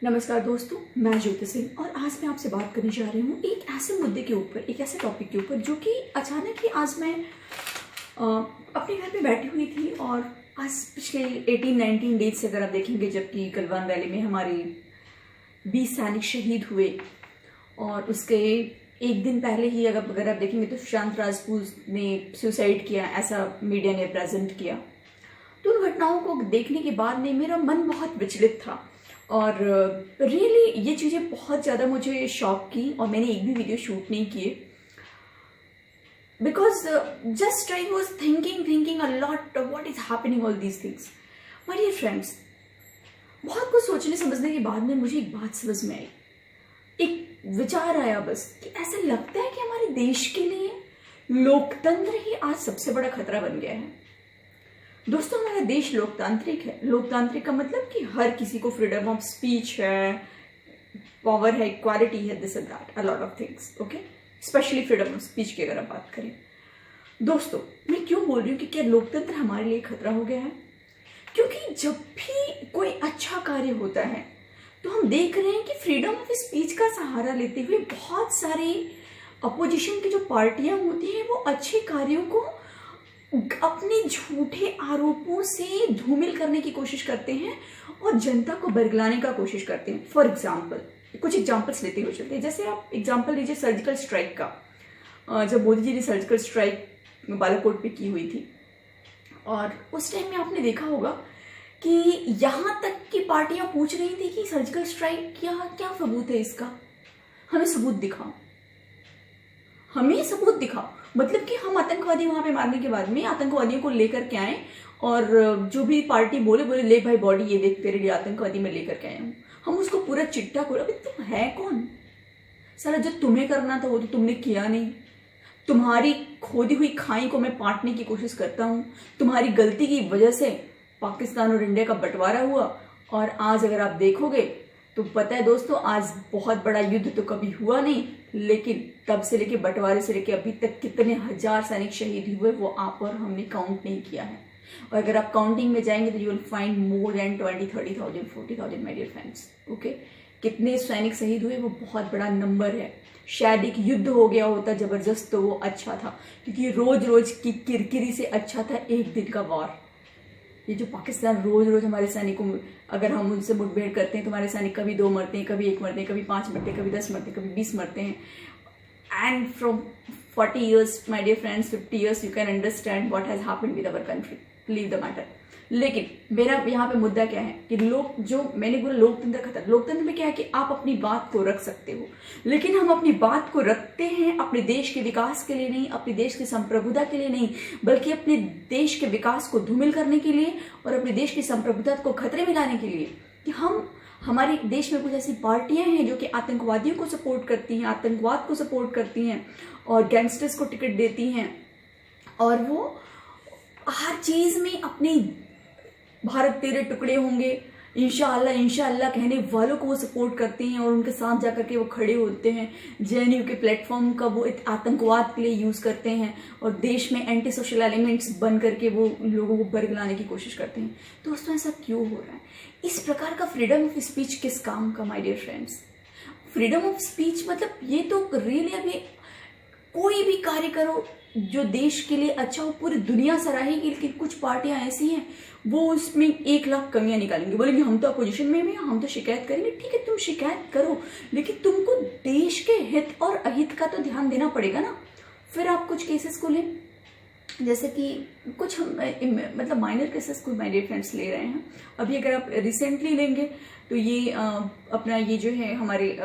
नमस्कार दोस्तों, मैं ज्योति सिंह और आज मैं आपसे बात करने जा रही हूँ एक ऐसे मुद्दे के ऊपर, एक ऐसे टॉपिक के ऊपर जो कि अचानक ही आज मैं अपने घर पे बैठी हुई थी। और आज पिछले 18-19 डेज से अगर आप देखेंगे, जबकि गलवान वैली में हमारे 20 सैनिक शहीद हुए और उसके एक दिन पहले ही अगर आप देखेंगे तो सुशांत राजपूत ने सुसाइड किया, ऐसा मीडिया ने प्रेजेंट किया। तो उन घटनाओं को देखने के बाद में मेरा मन बहुत विचलित था और रियली ये चीज़ें बहुत ज़्यादा मुझे शॉक की और मैंने एक भी वीडियो शूट नहीं किए, because just I was thinking a lot what is happening all these things. My dear friends, बहुत कुछ सोचने समझने के बाद में मुझे एक बात समझ में आई, एक विचार आया बस कि ऐसा लगता है कि हमारे देश के लिए लोकतंत्र ही आज सबसे बड़ा खतरा बन गया है। दोस्तों, हमारा देश लोकतांत्रिक है। लोकतांत्रिक का मतलब कि हर किसी को फ्रीडम ऑफ स्पीच है, पावर है, इक्वालिटी है, this and that, a lot of things, okay. Specially freedom of speech की अगर आप बात करें। दोस्तों, मैं क्यों बोल रही हूँ कि क्या लोकतंत्र हमारे लिए खतरा हो गया है? क्योंकि जब भी कोई अच्छा कार्य होता है तो हम देख रहे हैं कि फ्रीडम ऑफ स्पीच का सहारा लेते हुए बहुत सारे अपोजिशन की जो पार्टियां होती हैं वो अच्छे कार्यों को अपने झूठे आरोपों से धूमिल करने की कोशिश करते हैं और जनता को बरगलाने का कोशिश करते हैं। फॉर एग्जाम्पल, कुछ एग्जाम्पल्स लेते हुए चलते हैं। जैसे आप एग्जाम्पल लीजिए सर्जिकल स्ट्राइक का। जब मोदी जी ने सर्जिकल स्ट्राइक बालाकोट पे की हुई थी और उस टाइम में आपने देखा होगा कि यहाँ तक की पार्टियां पूछ रही थी कि सर्जिकल स्ट्राइक क्या सबूत है इसका, हमें सबूत दिखाओ, हमें सबूत दिखाओ। मतलब कि हम आतंकवादी वहां पे मारने के बाद में आतंकवादियों को लेकर के आए और जो भी पार्टी बोले ले भाई बॉडी ये देख तेरे लिए आतंकवादी में लेकर के आया हूं। हम उसको पूरा चिट्ठा खोला, तुम है कौन साला? जो तुम्हें करना था वो तो तुमने किया नहीं। तुम्हारी खोदी हुई खाई को मैं पाटने की कोशिश करता हूं। तुम्हारी गलती की वजह से पाकिस्तान और इंडिया का बंटवारा हुआ और आज अगर आप देखोगे तो पता है दोस्तों, आज बहुत बड़ा युद्ध तो कभी हुआ नहीं, लेकिन तब से लेके बंटवारे से लेके अभी तक कितने हजार सैनिक शहीद हुए वो आप और हमने काउंट नहीं किया है। और अगर आप काउंटिंग में जाएंगे तो you will find more than 20,000-30,000 40,000 my dear friends, okay. कितने सैनिक शहीद हुए वो बहुत बड़ा नंबर है। शायद एक युद्ध हो गया होता जबरदस्त तो वो अच्छा था, क्योंकि रोज रोज की किरकिरी से अच्छा था एक दिन का वॉर। ये जो पाकिस्तान रोज रोज हमारे सैनिकों, अगर हम उनसे मुठभेड़ करते हैं तो हमारे सैनिक कभी 2 मरते हैं, कभी 1 मरते हैं, कभी 5 मरते हैं, कभी 10 मरते हैं, कभी 20 मरते हैं। And from 40 years my dear friends, 50 years, you can understand what has happened with our country. Leave the matter. लेकिन मेरा यहाँ पे मुद्दा क्या है कि जो मैंने बोला लोकतंत्र खतरा। लोकतंत्र में क्या है कि आप अपनी बात को रख सकते हो, लेकिन हम अपनी बात को रखते हैं अपने देश के विकास के लिए नहीं, अपने देश की संप्रभुता के लिए नहीं, बल्कि अपने देश के विकास को धूमिल करने के लिए और अपने देश की संप्रभुता को खतरे में लाने के लिए। कि हमारे देश में कुछ ऐसी पार्टियां हैं जो कि आतंकवादियों को सपोर्ट करती हैं, आतंकवाद को सपोर्ट करती हैं और गैंगस्टर्स को टिकट देती हैं, और वो हर चीज में अपने भारत तेरे टुकड़े होंगे इंशाअल्लाह इंशाअल्लाह कहने वालों को वो सपोर्ट करते हैं और उनके साथ जाकर के वो खड़े होते हैं। जेएनयू के प्लेटफॉर्म का वो आतंकवाद के लिए यूज करते हैं और देश में एंटी सोशल एलिमेंट्स बन करके वो लोगों को बरगलाने की कोशिश करते हैं। दोस्तों, ऐसा क्यों हो रहा है? इस प्रकार का फ्रीडम ऑफ स्पीच किस काम का my dear friends? Freedom of speech मतलब ये तो रियली अभी कोई भी कार्य करो जो देश के लिए अच्छा हो, पूरी दुनिया सराहेगी, लेकिन कुछ पार्टियां ऐसी हैं वो उसमें 1 लाख कमियां निकालेंगे, बोलेंगे हम तो अपोजिशन में भी, हम तो शिकायत करेंगे। ठीक है, तुम शिकायत करो, लेकिन तुमको देश के हित और अहित का तो ध्यान देना पड़ेगा ना। फिर आप कुछ केसेस को लें, जैसे कि कुछ हम मतलब माइनर केसेस को माय डियर फ्रेंड्स ले रहे हैं। अभी अगर आप रिसेंटली लेंगे तो ये अपना ये जो है हमारे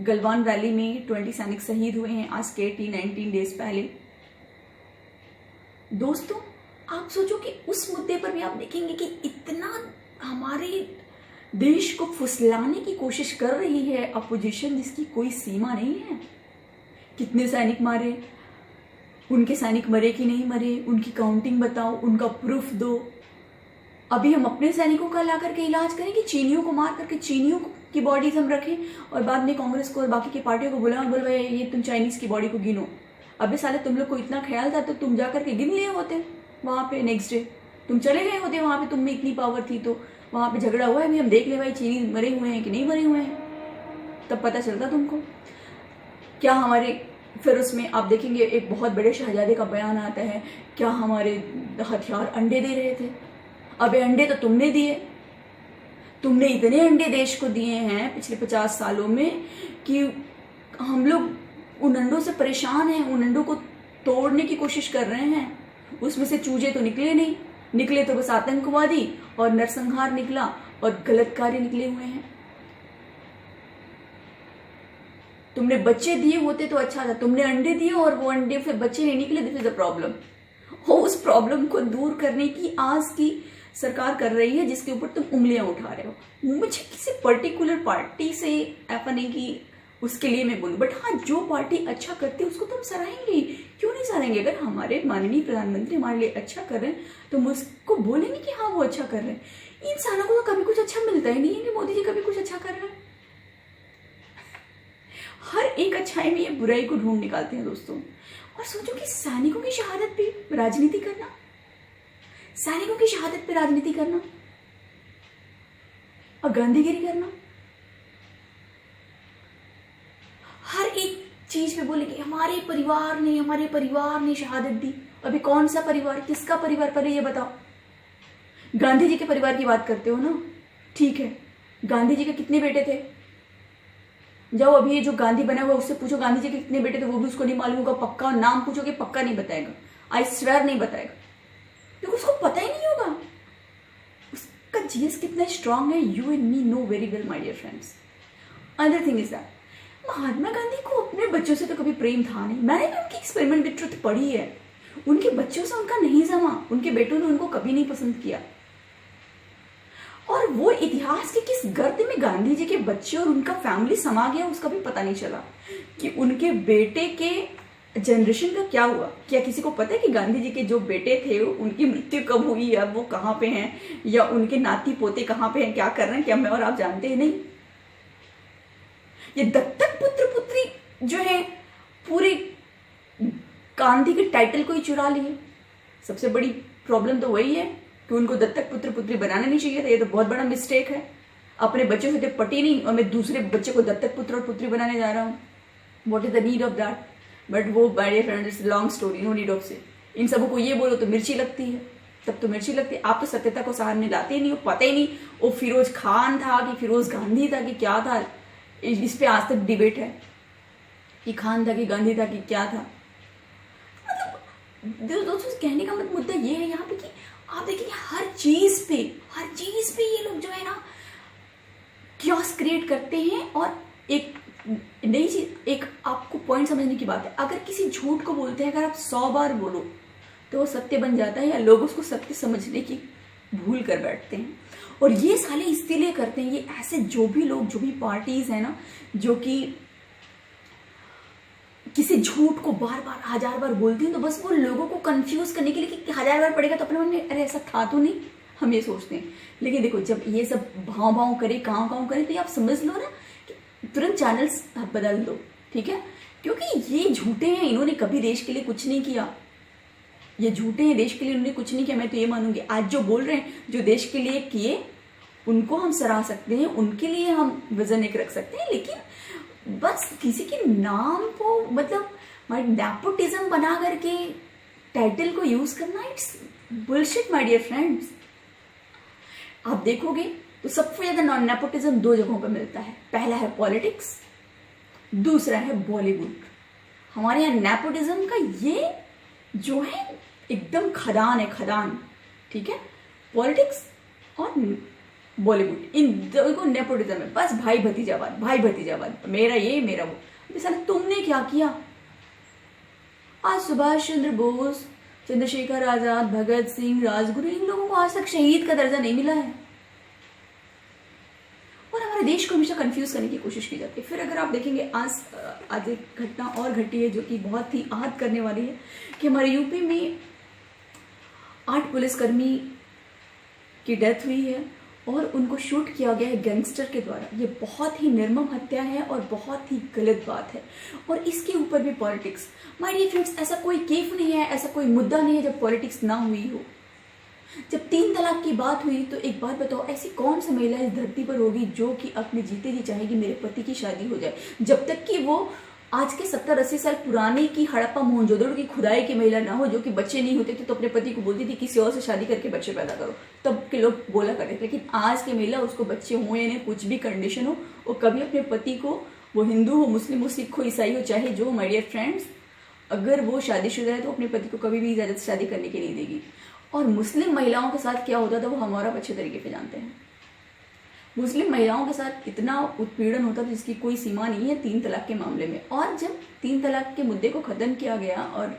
गलवान वैली में 20 सैनिक शहीद हुए हैं आज के 18-19 डेज पहले। दोस्तों, आप सोचो कि उस मुद्दे पर भी आप देखेंगे कि इतना हमारे देश को फुसलाने की कोशिश कर रही है अपोजिशन, जिसकी कोई सीमा नहीं है। कितने सैनिक मारे, उनके सैनिक मरे कि नहीं मरे, उनकी काउंटिंग बताओ, उनका प्रूफ दो। अभी हम अपने सैनिकों का ला करके इलाज करें कि चीनियों को मार करके चीनियों की बॉडीज हम रखें और बाद में कांग्रेस को और बाकी की पार्टियों को बोल भाई ये तुम चाइनीज की बॉडी को गिनो। अबे साले, तुम लोग को इतना ख्याल था तो तुम जाकर के गिन लिए होते वहां पे, नेक्स्ट डे तुम चले गए होते वहां पे, तुम में इतनी पावर थी तो वहाँ पे झगड़ा हुआ है, अभी हम देख ले भाई चीनी मरे हुए हैं कि नहीं मरे हुए हैं, तब पता चलता तुमको। क्या हमारे फिर उसमें आप देखेंगे एक बहुत बड़े शहजादे का बयान आता है, क्या हमारे हथियार अंडे दे रहे थे? अबे अंडे तो तुमने दिए, तुमने इतने अंडे देश को दिए हैं पिछले 50 सालों में कि हम लोग उन अंडों से परेशान हैं, उन अंडों को तोड़ने की कोशिश कर रहे हैं। उसमें से चूजे तो निकले नहीं, निकले तो बस आतंकवादी और नरसंहार निकला और गलत कार्य निकले हुए हैं। तुमने बच्चे दिए होते तो अच्छा था, तुमने अंडे दिए और वो अंडे फिर बच्चे नहीं निकले, दिस इज द प्रॉब्लम। उस प्रॉब्लम को दूर करने की आज की सरकार कर रही है जिसके ऊपर तुम उंगलियां उठा रहे हो। मुझे किसी पर्टिकुलर पार्टी से ऐसा नहीं कि उसके लिए मैं बोलूं, बट हाँ जो पार्टी अच्छा करती है उसको तो हम सराहेंगे, क्यों नहीं सराहेंगे? अगर हमारे माननीय प्रधानमंत्री हमारे लिए अच्छा कर रहे हैं तो हम उसको बोलेंगे कि हाँ वो अच्छा कर रहे हैं। इंसानों को तो कभी कुछ अच्छा मिलता ही नहीं है कि मोदी जी कभी कुछ अच्छा कर रहे हैं। हर एक अच्छाई में ये बुराई को ढूंढ निकालते हैं दोस्तों। और सोचो कि सैनिकों की शहादत पे राजनीति करना, सैनिकों की शहादत पे राजनीति करना और गांधीगिरी करना, हर एक चीज पे बोले कि हमारे परिवार ने शहादत दी। अभी कौन सा परिवार, किसका परिवार, पहले ये बताओ। गांधी जी के परिवार की बात करते हो ना, ठीक है, गांधी जी के कितने बेटे थे? जाओ अभी ये जो गांधी बना हुआ उससे पूछो गांधी जी के कितने बेटे थे, वो भी उसको नहीं मालूम होगा। पक्का नाम पूछोगे पक्का नहीं बताएगा, आई स्वेयर नहीं बताएगा, क्योंकि उसको पता ही नहीं होगा उसका जीएस कितना स्ट्रांग है। You and me know very well my dear friends. Other thing is that Mahatma Gandhi को अपने बच्चों से तो कभी प्रेम था नहीं। मैंने भी उनकी एक्सपेरिमेंट विद ट्रुथ पढ़ी है, उनके बच्चों से उनका नहीं जमा, उनके बेटों ने उनको कभी नहीं पसंद किया। और वो इतिहास के किस गर्त में गांधी जी के बच्चे और उनका फैमिली समा गया उसका भी पता नहीं चला कि उनके बेटे के जनरेशन का क्या हुआ। क्या किसी को पता है कि गांधी जी के जो बेटे थे उनकी मृत्यु कब हुई, या वो कहाँ पे हैं, या उनके नाती पोते कहाँ पे हैं, क्या कर रहे हैं? क्या मैं और आप जानते हैं? नहीं। ये दत्तक पुत्र पुत्री जो है पूरे गांधी के टाइटल को ही चुरा लिए। सबसे बड़ी प्रॉब्लम तो वही है कि उनको दत्तक पुत्र पुत्री बनाना नहीं चाहिए था। ये तो बहुत बड़ा मिस्टेक है। अपने बच्चों से तो पटी नहीं और मैं दूसरे बच्चे को दत्तक पुत्र और पुत्री बनाने जा रहा हूँ। What is the need of that? But वो by friend it's long story, no need of से। इन सबों को ये बोलो तो मिर्ची लगती है, तब तो मिर्ची लगती है। आप तो सत्यता को सामने लाते ही नहीं हो, पता ही नहीं वो फिरोज खान था कि फिरोज गांधी था कि क्या था। इस पे आज तक डिबेट है कि खान था कि गांधी था कि क्या था। मतलब दोस्तों कहने का मतलब मुद्दा ये है यहाँ पे कि आप देखेंगे हर चीज पे ये लोग जो है ना क्योस क्रिएट करते हैं। और एक नई चीज, एक आपको पॉइंट समझने की बात है, अगर किसी झूठ को बोलते हैं, अगर आप 100 बार बोलो तो वो सत्य बन जाता है, या लोग उसको सत्य समझने की भूल कर बैठते हैं। और ये साले इसलिए करते हैं, ये ऐसे जो भी लोग, जो भी पार्टीज है ना, जो कि किसी झूठ को बार बार 1000 बार बोलती हैं, तो बस वो लोगों को कंफ्यूज करने के लिए कि 1000 बार पड़ेगा तो अपने मन में अरे ऐसा था तो नहीं, हम ये सोचते हैं। लेकिन देखो जब ये सब भाव भाव करे, काँव करे, तो ये आप समझ लो ना कि तुरंत चैनल्स बदल दो, ठीक है? क्योंकि ये झूठे हैं, इन्होंने कभी देश के लिए कुछ नहीं किया। ये झूठे हैं, देश के लिए उन्होंने कुछ नहीं किया। मैं तो ये मानूंगी आज जो बोल रहे हैं, जो देश के लिए किए, उनको हम सराह सकते हैं, उनके लिए हम विजन एक रख सकते हैं। लेकिन बस किसी के नाम को मतलब नेपोटिज्म बना करके टाइटल को यूज करना, it's bullshit my dear friends. आप देखोगे तो सबसे ज्यादा नॉन नेपोटिज्म 2 जगहों पर मिलता है। पहला है पॉलिटिक्स, दूसरा है बॉलीवुड। हमारे यहाँ नेपोटिज्म का ये जो है एकदम खदान है, खदान, ठीक है? पॉलिटिक्स और बॉलीवुड, इन दोनों नेपोटिज्म है। बस भाई भतीजावाद, मेरा ये मेरा वो। जैसा तुमने क्या किया? आज सुभाष चंद्र बोस, चंद्रशेखर आजाद, भगत सिंह, राजगुरु, इन लोगों को आज तक शहीद का दर्जा नहीं मिला है। और हमारे देश को हमेशा कंफ्यूज करने की कोशिश की जाती है। फिर अगर आप देखेंगे आज एक घटना और घटी है जो कि बहुत ही आहत करने वाली है कि हमारे यूपी में 8 पुलिसकर्मी की डेथ हुई है और उनको शूट किया गया है गैंगस्टर के द्वारा। ये बहुत ही निर्मम हत्या है और बहुत ही गलत बात है। और इसके ऊपर भी पॉलिटिक्स, माय डियर फ्रेंड्स, ऐसा कोई केस नहीं है, ऐसा कोई मुद्दा नहीं है जब पॉलिटिक्स ना हुई हो। जब 3 तलाक की बात हुई तो एक बात बताओ, ऐसी कौन सी महिला इस धरती पर होगी जो कि अपने जीते जी चाहेगी मेरे पति की शादी हो जाए, जब तक कि वो आज के 70-80 साल पुराने की हड़प्पा मोहनजोदड़ो की खुदाई की महिला ना हो, जो कि बच्चे नहीं होते थे तो अपने पति को बोलती थी किसी और से शादी करके बच्चे पैदा करो, तब के लोग बोला करते थे। लेकिन आज की महिला, उसको बच्चे हो या नहीं, कुछ भी कंडीशन हो, वो कभी अपने पति को, वो हिंदू हो, मुस्लिम हो, सिख हो, ईसाई हो, चाहे जो, माय डियर फ्रेंड्स, अगर वो शादीशुदा है तो अपने पति को कभी भी इजाजत शादी करने की नहीं देगी। और मुस्लिम महिलाओं के साथ क्या होता था वो हम और आप अच्छे तरीके से जानते हैं। मुस्लिम महिलाओं के साथ इतना उत्पीड़न होता था जिसकी कोई सीमा नहीं है 3 तलाक के मामले में। और जब 3 तलाक के मुद्दे को ख़त्म किया गया और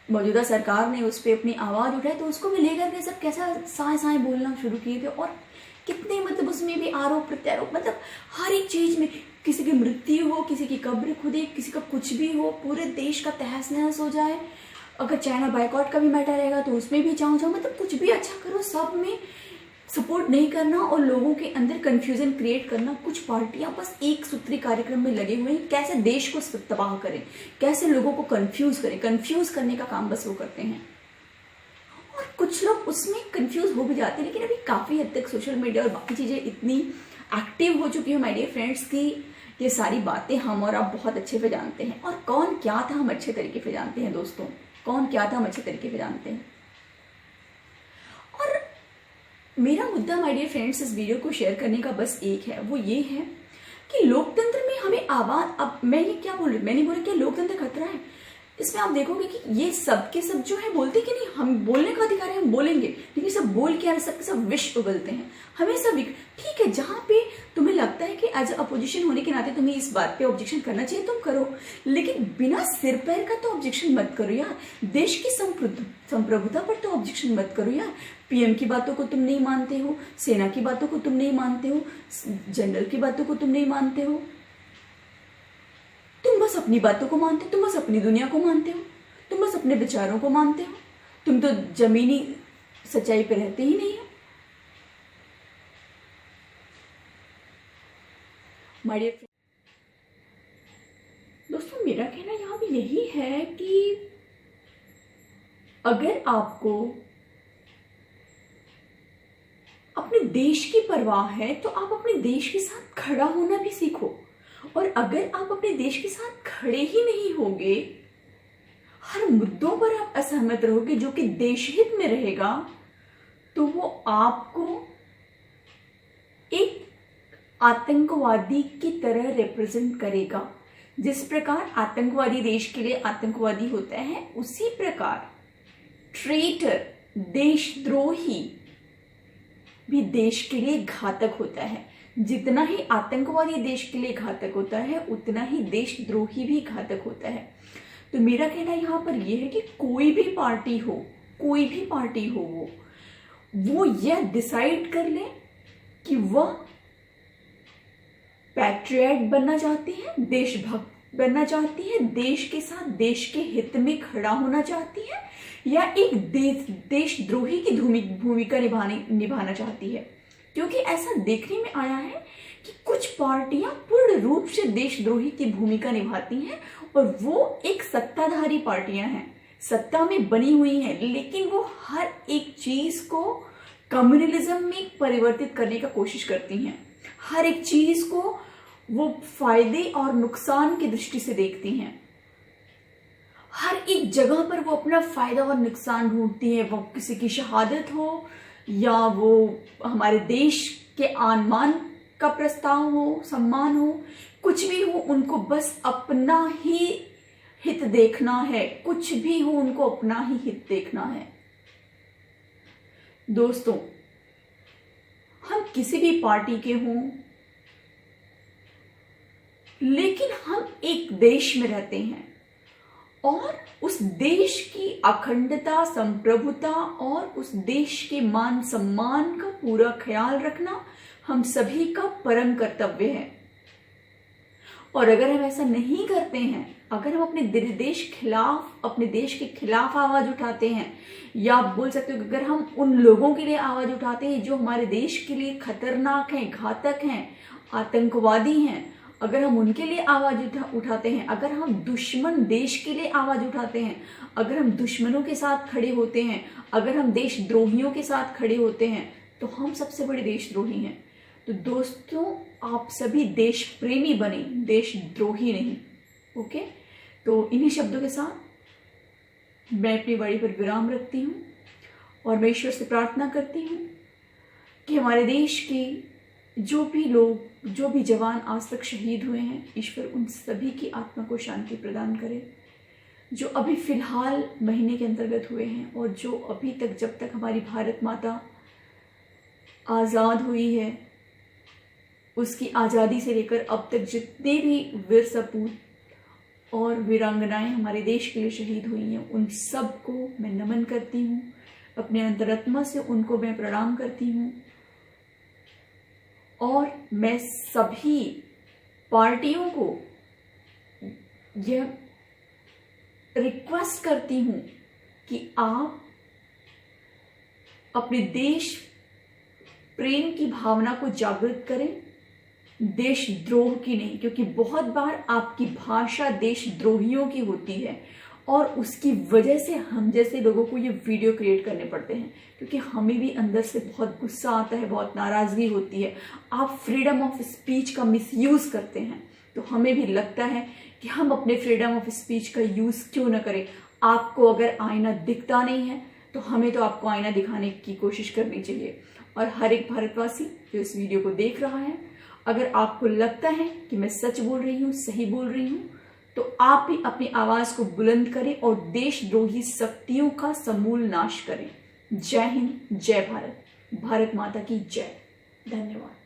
मौजूदा सरकार ने उस पर अपनी आवाज़ उठाई तो उसको भी लेकर के सब कैसा साए साए बोलना शुरू किए थे। और कितने मतलब उसमें भी आरोप प्रत्यारोप, मतलब हर एक चीज़ में, किसी की मृत्यु हो, किसी की कब्र खुदे, किसी का कुछ भी हो, पूरे देश का तहस नहस हो जाए। अगर चाइना बाइकआउट का भी मैटर रहेगा तो उसमें भी चाहूँ मतलब कुछ भी अच्छा करो, सब में सपोर्ट नहीं करना और लोगों के अंदर कंफ्यूजन क्रिएट करना। कुछ पार्टियां बस एक सूत्री कार्यक्रम में लगे हुए हैं, कैसे देश को तबाह करें, कैसे लोगों को कंफ्यूज करें, कंफ्यूज करने का काम बस वो करते हैं। और कुछ लोग उसमें कंफ्यूज हो भी जाते हैं, लेकिन अभी काफ़ी हद तक सोशल मीडिया और बाकी चीज़ें इतनी एक्टिव हो चुकी है माय डियर फ्रेंड्स की ये सारी बातें हम और आप बहुत अच्छे से जानते हैं। और कौन क्या था हम अच्छे तरीके से जानते हैं दोस्तों, कौन क्या था हम अच्छे तरीके से जानते हैं। और मेरा मुद्दा माय डियर फ्रेंड्स इस वीडियो को शेयर करने का बस एक है, वो ये है कि लोकतंत्र में हमें आवाज़, अब मैं ये क्या बोल रही, मैंने बोला कि लोकतंत्र खतरा है। इसमें आप देखोगे कि ये सब के सब जो है बोलते कि नहीं, हम बोलने का अधिकार है, हम बोलेंगे, लेकिन सब बोल के सबके सब विष उगलते हैं। हमें सब ठीक है, जहाँ पे तुम्हें लगता है कि एज अपोजिशन होने के नाते तुम्हें इस बात पे ऑब्जेक्शन करना चाहिए तुम करो, लेकिन बिना सिर पैर का तो ऑब्जेक्शन मत करो यार। देश की संप्रभुता पर तो ऑब्जेक्शन मत करो यार। पीएम की बातों को तुम नहीं मानते हो, सेना की बातों को तुम नहीं मानते हो, जनरल की बातों को तुम नहीं मानते हो, तुम बस अपनी बातों को मानते हो, तुम बस अपनी दुनिया को मानते हो, तुम बस अपने विचारों को मानते हो, तुम तो जमीनी सच्चाई पे रहते ही नहीं हो। माय डियर दोस्तों, मेरा कहना यहाँ भी यही है कि अगर आपको अपने देश की परवाह है तो आप अपने देश के साथ खड़ा होना भी सीखो। और अगर आप अपने देश के साथ खड़े ही नहीं होगे, हर मुद्दों पर आप असहमत रहोगे जो कि देश हित में रहेगा, तो वो आपको एक आतंकवादी की तरह रिप्रेजेंट करेगा। जिस प्रकार आतंकवादी देश के लिए आतंकवादी होता है, उसी प्रकार ट्रेटर, देशद्रोही भी देश के लिए घातक होता है। जितना ही आतंकवादी देश के लिए घातक होता है, उतना ही देशद्रोही भी घातक होता है। तो मेरा कहना यहाँ पर यह है कि कोई भी पार्टी हो, कोई भी पार्टी हो, वो यह डिसाइड कर ले कि वह पैट्रियट बनना चाहती है, देशभक्त बनना चाहती है, देश के साथ देश के हित में खड़ा होना चाहती है, या एक देशद्रोही की भूमिका निभाना चाहती है। क्योंकि ऐसा देखने में आया है कि कुछ पार्टियां पूर्ण रूप से देशद्रोही की भूमिका निभाती हैं और वो एक सत्ताधारी पार्टियां हैं, सत्ता में बनी हुई हैं, लेकिन वो हर एक चीज को कम्युनलिज्म में परिवर्तित करने का कोशिश करती हैं। हर एक चीज को वो फायदे और नुकसान की दृष्टि से देखती हैं। हर एक जगह पर वो अपना फायदा और नुकसान ढूंढती हैं, वो किसी की शहादत हो या वो हमारे देश के आन-बान का प्रस्ताव हो, सम्मान हो, कुछ भी हो, उनको बस अपना ही हित देखना है। कुछ भी हो, उनको अपना ही हित देखना है। दोस्तों, हम किसी भी पार्टी के हों, लेकिन हम एक देश में रहते हैं और उस देश की अखंडता, संप्रभुता और उस देश के मान सम्मान का पूरा ख्याल रखना हम सभी का परम कर्तव्य है। और अगर हम ऐसा नहीं करते हैं, अगर हम अपने अपने देश के खिलाफ आवाज उठाते हैं, या आप बोल सकते हो कि अगर हम उन लोगों के लिए आवाज उठाते हैं जो हमारे देश के लिए खतरनाक हैं, घातक हैं, आतंकवादी हैं, अगर हम उनके लिए आवाज उठाते हैं, अगर हम दुश्मन देश के लिए आवाज उठाते हैं, अगर हम दुश्मनों के साथ खड़े होते हैं, अगर हम देशद्रोहियों के साथ खड़े होते हैं, तो हम सबसे बड़े देशद्रोही हैं। तो दोस्तों, आप सभी देश प्रेमी बने, देशद्रोही नहीं। ओके, तो इन्हीं शब्दों के साथ मैं अपनी वाणी पर विराम रखती हूँ और मैं ईश्वर से प्रार्थना करती हूँ कि हमारे देश के जो भी लोग, जो भी जवान आज तक शहीद हुए हैं, ईश्वर उन सभी की आत्मा को शांति प्रदान करे। जो अभी फिलहाल महीने के अंतर्गत हुए हैं और जो अभी तक, जब तक हमारी भारत माता आज़ाद हुई है, उसकी आज़ादी से लेकर अब तक जितने भी वीर सपूत और वीरांगनाएं हमारे देश के लिए शहीद हुई हैं, उन सब को मैं नमन करती हूँ। अपने अंतरात्मा से उनको मैं प्रणाम करती हूँ और मैं सभी पार्टियों को यह रिक्वेस्ट करती हूँ कि आप अपने देश प्रेम की भावना को जागृत करें, देशद्रोह की नहीं। क्योंकि बहुत बार आपकी भाषा देशद्रोहियों की होती है और उसकी वजह से हम जैसे लोगों को ये वीडियो क्रिएट करने पड़ते हैं, क्योंकि हमें भी अंदर से बहुत गुस्सा आता है, बहुत नाराजगी होती है। आप फ्रीडम ऑफ स्पीच का मिसयूज करते हैं, तो हमें भी लगता है कि हम अपने फ्रीडम ऑफ स्पीच का यूज क्यों ना करें। आपको अगर आईना दिखता नहीं है तो हमें तो आपको आईना दिखाने की कोशिश करनी चाहिए। और हर एक भारतवासी जो इस वीडियो को देख रहा है, अगर आपको लगता है कि मैं सच बोल रही हूँ, सही बोल रही हूँ, तो आप भी अपनी आवाज को बुलंद करें और देशद्रोही शक्तियों का समूल नाश करें। जय हिंद, जय भारत, भारत माता की जय। धन्यवाद।